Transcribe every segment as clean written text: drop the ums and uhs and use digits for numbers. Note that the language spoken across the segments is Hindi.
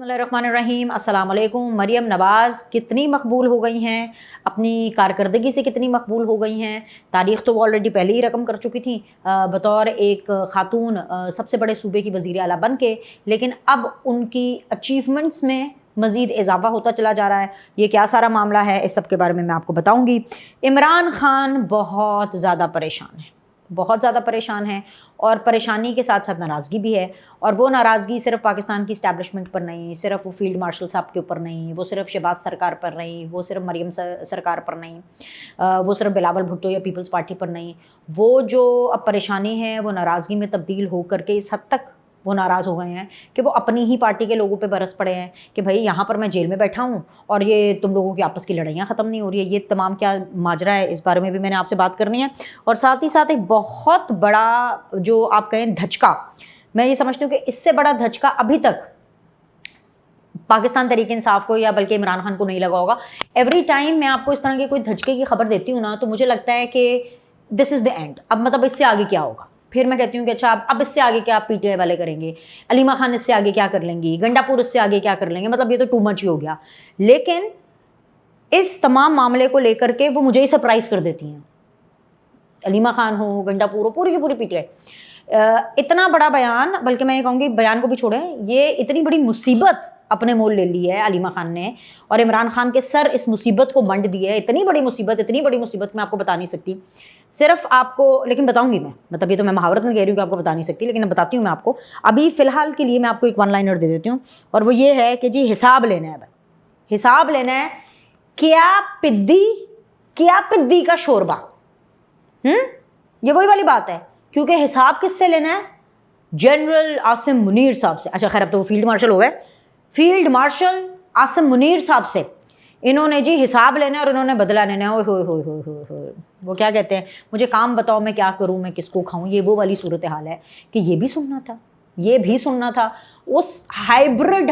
बिस्मिल्लाहिर्रहमानिर्रहीम अस्सलाम वालेकुम। मरियम नवाज़ कितनी मकबूल हो गई हैं, अपनी कारकर्दगी से कितनी मकबूल हो गई हैं। तारीख़ तो वो ऑलरेडी पहले ही रकम कर चुकी थी बतौर एक ख़ातून सबसे बड़े सूबे की वज़ीर आला बन के, लेकिन अब उनकी अचीवमेंट्स में मज़ीद इजाफ़ा होता चला जा रहा है। ये क्या सारा मामला है, इस सब के बारे में मैं आपको बताऊँगी। इमरान खान बहुत ज़्यादा परेशान है, बहुत ज़्यादा परेशान है, और परेशानी के साथ साथ नाराज़गी भी है। और वो नाराज़गी सिर्फ पाकिस्तान की इस्टेब्लिशमेंट पर नहीं, सिर्फ वो फील्ड मार्शल साहब के ऊपर नहीं, वो सिर्फ शहबाज सरकार पर नहीं, वो सिर्फ मरियम सरकार पर नहीं, वो सिर्फ बिलावल भुट्टो या पीपल्स पार्टी पर नहीं। वो जो अब परेशानी है वो नाराज़गी में तब्दील हो करके इस हद तक वो नाराज़ हो गए हैं कि वो अपनी ही पार्टी के लोगों पे बरस पड़े हैं कि भाई यहाँ पर मैं जेल में बैठा हूँ और ये तुम लोगों की आपस की लड़ाइयाँ ख़त्म नहीं हो रही है। ये तमाम क्या माजरा है, इस बारे में भी मैंने आपसे बात करनी है। और साथ ही साथ एक बहुत बड़ा जो आप कहें धचका, मैं ये समझती हूँ कि इससे बड़ा धचका अभी तक पाकिस्तान तहरीक इंसाफ को या बल्कि इमरान खान को नहीं लगा होगा। एवरी टाइम मैं आपको इस तरह के कोई धचके की खबर देती हूँ ना, तो मुझे लगता है कि दिस इज़ द एंड। अब मतलब इससे आगे क्या होगा, फिर मैं कहती हूँ कि अच्छा अब इससे आगे क्या पीटीआई वाले करेंगे, अलीमा खान इससे आगे क्या कर लेंगी, गंडापुर इससे आगे क्या कर लेंगे, मतलब ये तो टू मच ही हो गया। लेकिन इस तमाम मामले को लेकर के वो मुझे ही सरप्राइज़ कर देती हैं, अलीमा खान हो, गंडापुर हो, पूरी की पूरी पीटीआई। इतना बड़ा बयान, बल्कि मैं ये कहूँगी बयान को भी छोड़ें, ये इतनी बड़ी मुसीबत अपने मोल ले ली है अलीमा खान ने, और इमरान खान के सर इस मुसीबत को मंड दी है। इतनी बड़ी मुसीबत मैं आपको बता नहीं सकती, सिर्फ आपको, लेकिन बताऊंगी मैं, मतलब ये तो मैं महावरत में कह रही हूँ कि आपको बता नहीं सकती, लेकिन बताती हूँ मैं आपको। अभी फ़िलहाल के लिए मैं आपको एक वन लाइनर दे देती हूँ, और वो ये है कि जी हिसाब लेना है भाई, हिसाब लेना है। क्या पिद्दी का शोरबा, ये वही वाली बात है, क्योंकि हिसाब किससे लेना है? जनरल आसिम मुनीर साहब से। अच्छा खैर, अब तो वो फील्ड मार्शल हो गए, फील्ड मार्शल आसिम मुनीर साहब से इन्होंने जी हिसाब लेना है और इन्होंने बदला लेना है। हो वो क्या कहते हैं, मुझे काम बताओ मैं क्या करूं, मैं किसको खाऊं, ये वो वाली सूरत हाल है कि ये भी सुनना था उस हाइब्रिड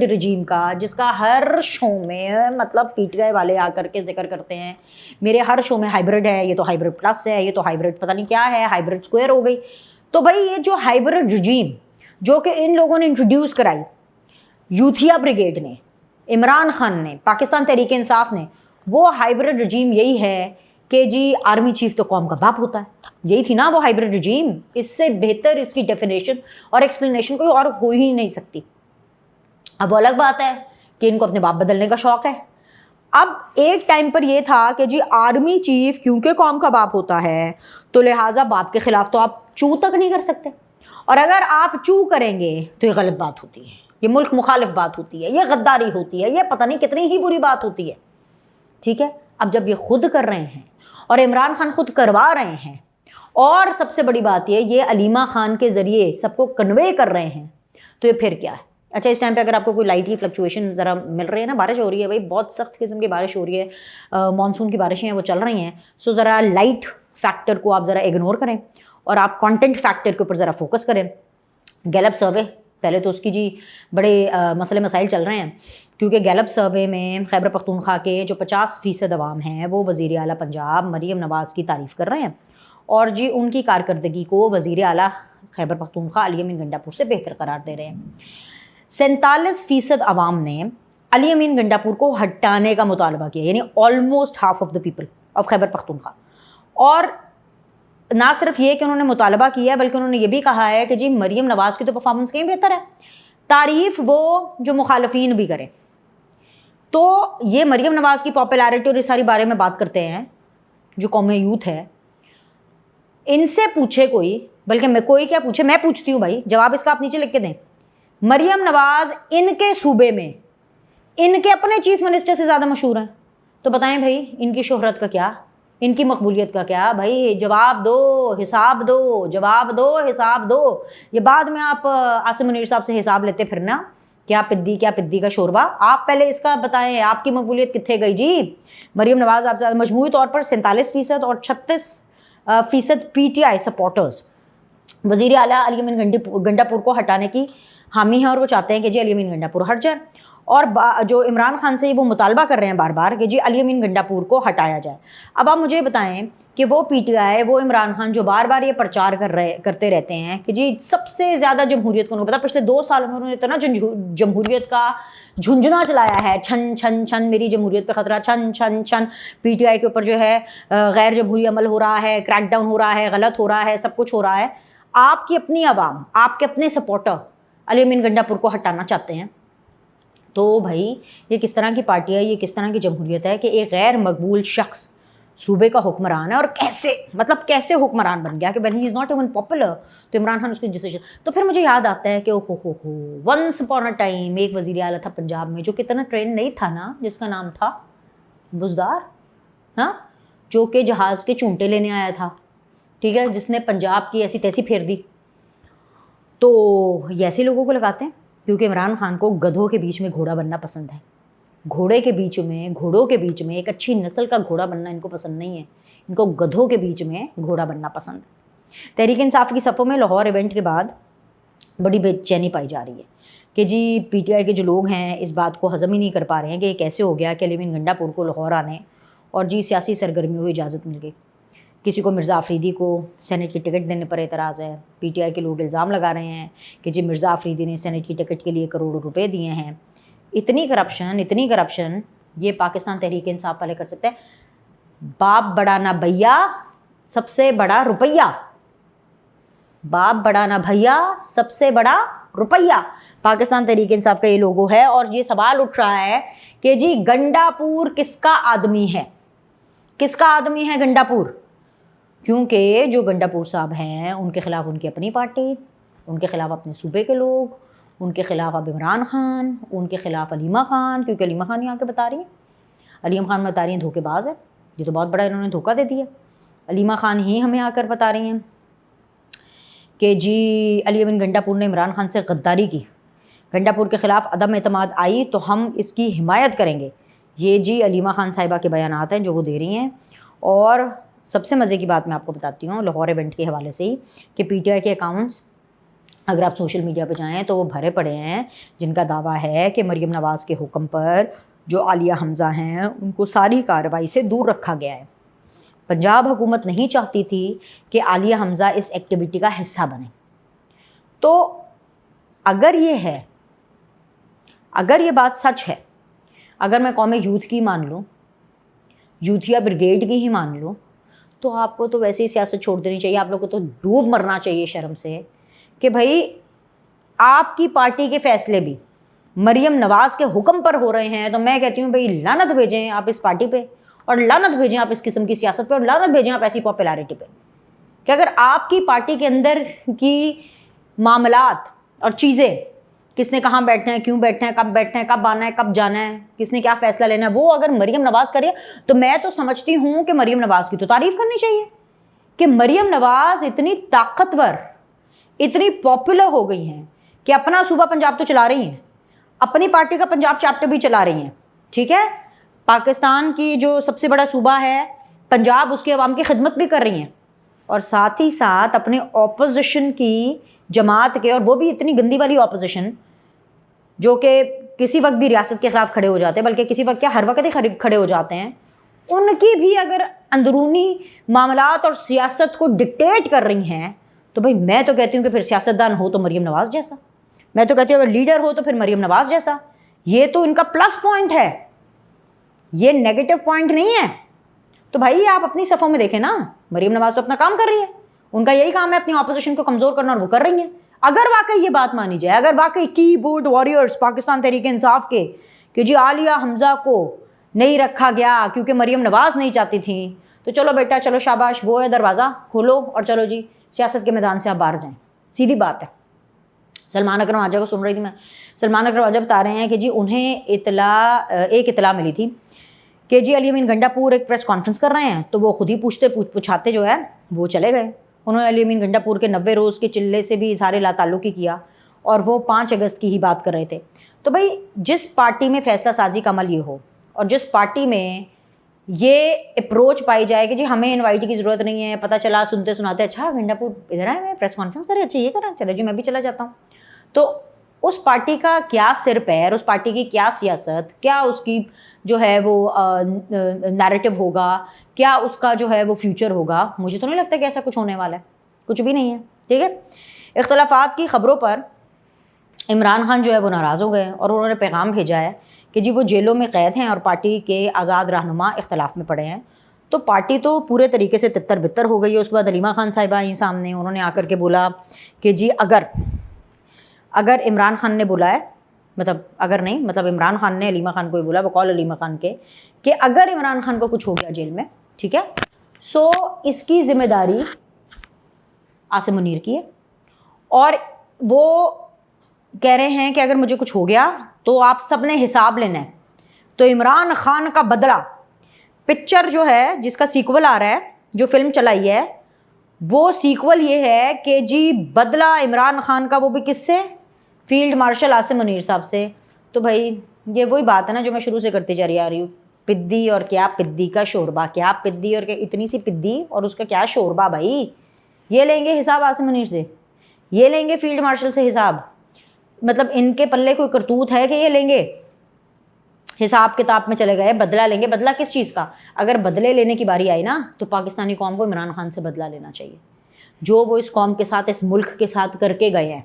रजीम का, जिसका हर शो में मतलब पीटीआई वाले आकर के जिक्र करते हैं, मेरे हर शो में हाइब्रिड है, ये तो हाइब्रिड प्लस है, ये तो हाइब्रिड पता नहीं क्या है, हाइब्रिड स्क्वायर हो गई। तो भाई ये जो हाइब्रिड रजीम जो कि इन लोगों ने इंट्रोड्यूस कराई, यूथिया ब्रिगेड ने, इमरान खान ने, पाकिस्तान तहरीक इंसाफ ने, वो हाइब्रिड रजीम यही है कि जी आर्मी चीफ तो कौम का बाप होता है। यही थी ना वो हाइब्रिड रजीम। इससे बेहतर इसकी डेफिनेशन और एक्सप्लेनेशन कोई और हो ही नहीं सकती। अब वो अलग बात है कि इनको अपने बाप बदलने का शौक है। अब एक टाइम पर यह था कि जी आर्मी चीफ क्योंकि कौम का बाप होता है तो लिहाजा बाप के खिलाफ तो आप चू तक नहीं कर सकते, और अगर आप चू करेंगे तो ये गलत बात होती है, ये मुल्क मुखालिफ बात होती है, ये गद्दारी होती है, ये पता नहीं कितनी ही बुरी बात होती है। ठीक है, अब जब ये खुद कर रहे हैं और इमरान खान खुद करवा रहे हैं, और सबसे बड़ी बात ये अलीमा खान के ज़रिए सबको कन्वे कर रहे हैं, तो ये फिर क्या है? अच्छा, इस टाइम पे अगर आपको कोई लाइट की फ्लक्चुएशन ज़रा मिल रही है ना, बारिश हो रही है भाई, बहुत सख्त किस्म की बारिश हो रही है, मानसून की बारिशें हैं वो चल रही हैं, सो ज़रा लाइट फैक्टर को आप ज़रा इग्नोर करें और आप कंटेंट फैक्टर के ऊपर ज़रा फोकस करें। गैलप सर्वे, पहले तो उसकी जी बड़े मसले मसाइल चल रहे हैं, क्योंकि गैलप सर्वे में खैबर पख्तूनख्वा के जो 50% अवाम हैं वो वज़ीर आला पंजाब मरियम नवाज़ की तारीफ़ कर रहे हैं, और जी उनकी कारकर्दगी को वज़ीर आला खैबर पख्तूनख्वा अली अमीन गंडापुर से बेहतर करार दे रहे हैं। 47% अवाम ने अली अमीन गंडापुर को हटाने का मुतालबा किया, यानी almost half of the people of Khyber Pakhtunkhwa. और ना सिर्फ ये कि उन्होंने मुतालबा किया है, बल्कि उन्होंने ये भी कहा है कि जी मरियम नवाज़ की तो परफॉर्मेंस कहीं बेहतर है, तारीफ़ वो जो मुखालफीन भी करें। तो ये मरियम नवाज़ की पॉपुलैरिटी और इस सारी बारे में बात करते हैं जो कौम यूथ है, इनसे पूछे कोई, बल्कि मैं कोई क्या पूछे, मैं पूछती हूँ भाई, जवाब इसका आप नीचे लिख के दें। मरियम नवाज़ इनके सूबे में इनके अपने चीफ मिनिस्टर से ज़्यादा मशहूर हैं, तो बताएं भाई इनकी शोहरत का क्या, इनकी मकबूलियत का क्या? भाई जवाब दो, हिसाब दो, जवाब दो, हिसाब दो। ये बाद में आप आसिम मुनीर साहब से हिसाब लेते फिरना, क्या पिद्दी का शोरबा। आप पहले इसका बताएं, आपकी मकबूलियत कितने गई जी? मरियम नवाज़ आपसे मजमूई तौर पर 47% और 36% पीटीआई सपोर्टर्स वज़ीर आला अली अमीन गंडापुर को हटाने की हामी है, और वो चाहते हैं कि जी अली अमीन गंडापुर हट जाए। और जो इमरान खान से वो मुतालबा कर रहे हैं बार बार कि जी अली अमीन गंडापुर को हटाया जाए। अब आप मुझे बताएं कि वो पीटीआई, वो इमरान खान जो बार बार ये प्रचार करते रहते हैं कि जी सबसे ज़्यादा जमहूरियत को, पता पिछले 2 साल में उन्होंने इतना जमहूरियत का झुंझुना चलाया है, छन छन छन मेरी जमहूरियत पे खतरा, छन छन छन पीटीआई के ऊपर जो है गैर जमहूरी अमल हो रहा है, क्रैकडाउन हो रहा है, गलत हो रहा है, सब कुछ हो रहा है। आपकी अपनी आवाम, आपके अपने सपोर्टर अली अमीन गंडापुर को हटाना चाहते हैं। तो भाई ये किस तरह की पार्टी है, ये किस तरह की जमहूरियत है कि एक गैर मकबूल शख्स सूबे का हुक्मरान है, और कैसे, मतलब कैसे हुक्मरान बन गया कि when he is not even popular तो इमरान खान उसकी डिसीजन। तो फिर मुझे याद आता है कि ओहो हो वंस अपॉन अ टाइम एक वज़ीर आला था पंजाब में जो कितना ट्रेंड नहीं था ना, जिसका नाम था बुज़दार, हाँ, जो कि जहाज़ के चूंटे लेने आया था, ठीक है, जिसने पंजाब की ऐसी तैसी फेर दी। तो ये ऐसे लोगों को लगाते हैं क्योंकि इमरान खान को गधों के बीच में घोड़ा बनना पसंद है। घोड़ों के बीच में एक अच्छी नस्ल का घोड़ा बनना इनको पसंद नहीं है, इनको गधों के बीच में घोड़ा बनना पसंद है। तहरीक इंसाफ की सफ़ों में लाहौर इवेंट के बाद बड़ी बेचैनी पाई जा रही है कि जी पीटीआई के जो लोग हैं इस बात को हज़म ही नहीं कर पा रहे हैं कि कैसे हो गया कि अली अमीन गंडापुर को लाहौर आने और जी सियासी सरगर्मियों की इजाज़त मिल गई। किसी को मिर्ज़ा अफरीदी को सेनेट की टिकट देने पर एतराज़ है। पीटीआई के लोग इल्ज़ाम लगा रहे हैं कि जी मिर्ज़ा अफरीदी ने सेनेट की टिकट के लिए करोड़ों रुपए दिए हैं। इतनी करप्शन ये पाकिस्तान तहरीक इंसाफ वाले कर सकते हैं। बाप बड़ा ना भैया, सबसे बड़ा रुपया। बाप बड़ा ना भैया, सबसे बड़ा रुपया। पाकिस्तान तहरीक इंसाफ का ये लोगो है। और ये सवाल उठ रहा है कि जी गंडापुर किसका आदमी है, किसका आदमी है गंडापुर? क्योंकि जो गंडापुर साहब हैं उनके खिलाफ उनकी अपनी पार्टी, उनके खिलाफ अपने सूबे के लोग, उनके खिलाफ अब इमरान खान, उनके खिलाफ अलीमा खान, क्योंकि अलीमा खान यहाँ के बता रही हैं, अलीमा खान बता रही हैं धोखेबाज है, ये तो बहुत बड़ा इन्होंने धोखा दे दिया। अलीमा खान ही हमें आकर बता रही हैं कि जी अली अमीन गंडापुर ने इमरान खान से गद्दारी की, गंडापुर के ख़िलाफ़ अदम एतमाद आई तो हम इसकी हिमायत करेंगे। ये जी अलीमा खान साहिबा के बयानात हैं जो वो दे रही हैं। और सबसे मज़े की बात मैं आपको बताती हूँ लाहौर इवेंट के हवाले से ही कि पीटीआई के अकाउंट्स अगर आप सोशल मीडिया पे जाएं तो वो भरे पड़े हैं जिनका दावा है कि मरीम नवाज़ के हुक्म पर जो आलिया हमज़ा हैं उनको सारी कार्रवाई से दूर रखा गया है। पंजाब हुकूमत नहीं चाहती थी कि आलिया हमज़ा इस एक्टिविटी का हिस्सा बने। तो अगर ये है, अगर ये बात सच है, अगर मैं कौम यूथ की मान लूँ, यूथिया ब्रिगेड की ही मान लूँ, तो आपको तो वैसे ही सियासत छोड़ देनी चाहिए। आप लोग को तो डूब मरना चाहिए शर्म से कि भाई आपकी पार्टी के फैसले भी मरीम नवाज़ के हुक्म पर हो रहे हैं। तो मैं कहती हूँ भाई लानत भेजें आप इस पार्टी पे, और लानत भेजें आप इस किस्म की सियासत पे, और लानत भेजें आप ऐसी पॉपुलैरिटी पे कि अगर आपकी पार्टी के अंदर की मामलात और चीज़ें, किसने कहाँ बैठना है, क्यों बैठना है, कब बैठना है, कब आना है, कब जाना है, किसने क्या फ़ैसला लेना है, वो अगर मरीम नवाज़ करे तो मैं तो समझती हूँ कि मरीम नवाज़ की तो तारीफ़ करनी चाहिए कि मरीम नवाज़ इतनी ताकतवर, इतनी पॉपुलर हो गई हैं कि अपना सूबा पंजाब तो चला रही हैं, अपनी पार्टी का पंजाब चैप्टर भी चला रही हैं। ठीक है, पाकिस्तान की जो सबसे बड़ा सूबा है पंजाब, उसकी आवाम की खिदमत भी कर रही हैं, और साथ ही साथ अपने ऑपोजिशन की जमात के, और वो भी इतनी गंदी वाली ऑपोजिशन जो कि किसी वक्त भी रियासत के ख़िलाफ़ खड़े हो जाते हैं, बल्कि किसी वक्त क्या हर वक्त ही खड़े हो जाते हैं, उनकी भी अगर अंदरूनी मामलात और सियासत को डिक्टेट कर रही हैं तो भाई मैं तो कहती हूँ कि फिर सियासतदान हो तो मरीम नवाज़ जैसा, मैं तो कहती हूँ अगर लीडर हो तो फिर मरीम नवाज़ जैसा। ये तो इनका प्लस पॉइंट है, ये नेगेटिव पॉइंट नहीं है। तो भाई आप अपनी सफ़ों में देखें ना, मरीम नवाज़ तो अपना काम कर रही है, उनका यही काम है अपनी ऑपोजिशन को कमज़ोर करना, और वो कर रही हैं। अगर वाकई ये बात मानी जाए, अगर वाकई कीबोर्ड वॉरियर्स पाकिस्तान तहरीक इंसाफ के कि जी आलिया हमज़ा को नहीं रखा गया क्योंकि मरीम नवाज़ नहीं चाहती थी, तो चलो बेटा चलो शाबाश, वो है दरवाज़ा खोलो और चलो जी सियासत के मैदान से आप बाहर जाएं। सीधी बात है। सलमान अकरम आजा को सुन रही थी मैं, सलमान अकरम आजा बता रहे हैं कि जी उन्हें एक इतला मिली थी कि जी अली अमीन गंडापुर एक प्रेस कॉन्फ्रेंस कर रहे हैं, तो वो खुद ही पूछाते जो है वो चले गए। उन्होंने अली अमीन गंडापुर के 90 रोज़ के चिल्ले से भी इज़हार लाताल्लुकी किया, और वो 5 अगस्त की ही बात कर रहे थे। तो भाई जिस पार्टी में फ़ैसला साजी का अमल ये हो, और जिस पार्टी में ये अप्रोच पाई जाए कि जी हमें इनवाइट की ज़रूरत नहीं है, पता चला सुनते सुनाते अच्छा गंडापुर इधर आए, मैं प्रेस कॉन्फ्रेंस करें, अच्छा ये करा, चलो जी मैं भी चला जाता हूँ, तो उस पार्टी का क्या सिर पैर, उस पार्टी की क्या सियासत, क्या उसकी जो है वो नैरेटिव होगा, क्या उसका जो है वो फ्यूचर होगा, मुझे तो नहीं लगता कि ऐसा कुछ होने वाला है, कुछ भी नहीं है। ठीक है, इख्तलाफात की ख़बरों पर इमरान खान जो है वो नाराज़ हो गए हैं और उन्होंने पैगाम भेजा है कि जी वो जेलों में क़ैद हैं और पार्टी के आज़ाद रहनुमा इख्तलाफ में पड़े हैं। तो पार्टी तो पूरे तरीके से तितर बितर हो गई है। उसके बाद हलीमा खान साहिबा आई सामने, उन्होंने आकर के बोला कि जी अगर इमरान खान ने बोला है, मतलब अगर नहीं, मतलब इमरान खान ने हलीमा खान को ही बोला, बकौल हलीमा खान के, कि अगर इमरान खान को कुछ हो गया जेल में, ठीक है, सो इसकी ज़िम्मेदारी आसिम मुनीर की है। और वो कह रहे हैं कि अगर मुझे कुछ हो गया तो आप सब ने हिसाब लेना है। तो इमरान खान का बदला पिक्चर जो है, जिसका सीक्वल आ रहा है, जो फिल्म चलाई है, वो सीक्वल ये है कि जी बदला इमरान खान का, वो भी किससे? फील्ड मार्शल आसिम मुनीर साहब से। तो भाई ये वही बात है ना जो मैं शुरू से करती जा रही हूँ, पिद्दी और क्या पिद्दी का शोरबा, क्या पिद्दी और क्या इतनी सी पिद्दी और उसका क्या शोरबा। भाई ये लेंगे हिसाब आसिम मुनीर से, ये लेंगे फील्ड मार्शल से हिसाब, मतलब इनके पल्ले कोई करतूत है कि ये लेंगे हिसाब किताब में चले गए, बदला लेंगे। बदला किस चीज़ का? अगर बदले लेने की बारी आई ना तो पाकिस्तानी कौम को इमरान खान से बदला लेना चाहिए, जो वो इस कौम के साथ, इस मुल्क के साथ करके गए हैं,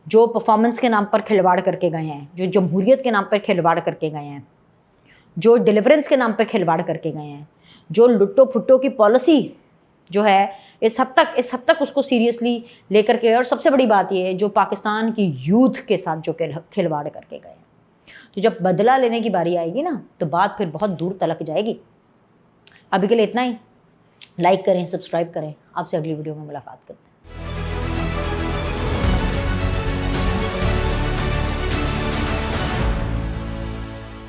जो परफॉर्मेंस के नाम पर खिलवाड़ करके गए हैं, जो जमहूरियत के नाम पर खिलवाड़ करके गए हैं, जो डिलीवरेंस के नाम पर खिलवाड़ करके गए हैं, जो लुट्टो फुट्टो की पॉलिसी जो है इस हद तक उसको सीरियसली लेकर के, और सबसे बड़ी बात ये है जो पाकिस्तान की यूथ के साथ जो खिलवाड़ करके गए हैं। तो जब बदला लेने की बारी आएगी ना तो बात फिर बहुत दूर तलक जाएगी। अभी के लिए इतना ही। लाइक करें, सब्सक्राइब करें। आपसे अगली वीडियो में मुलाकात करते हैं।